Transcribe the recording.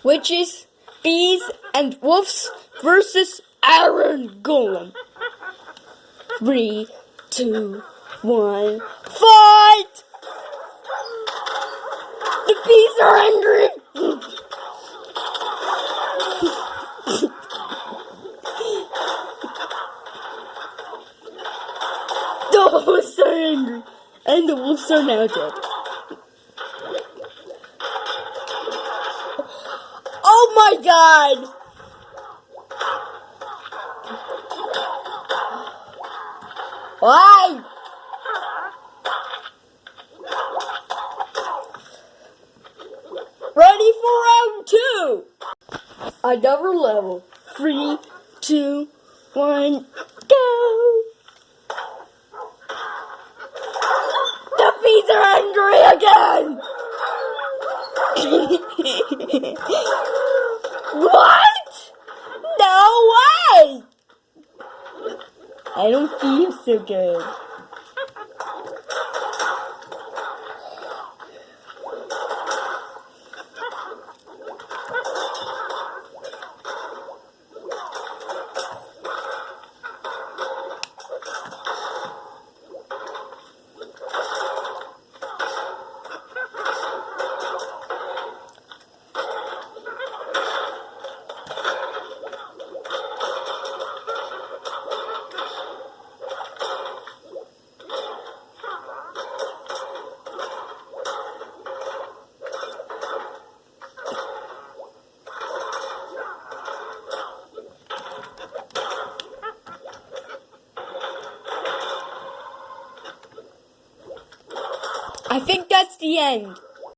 witches, bees, and wolves versus Iron Golem. 3, 2, 1, fight! The bees are angry! The wolves are angry, and the wolves are now dead. Oh my god! Why? Ready for round 2! Another level. 3, 2, 1, go! The bees are angry again! What? No way! I don't feel so good. I think that's the end.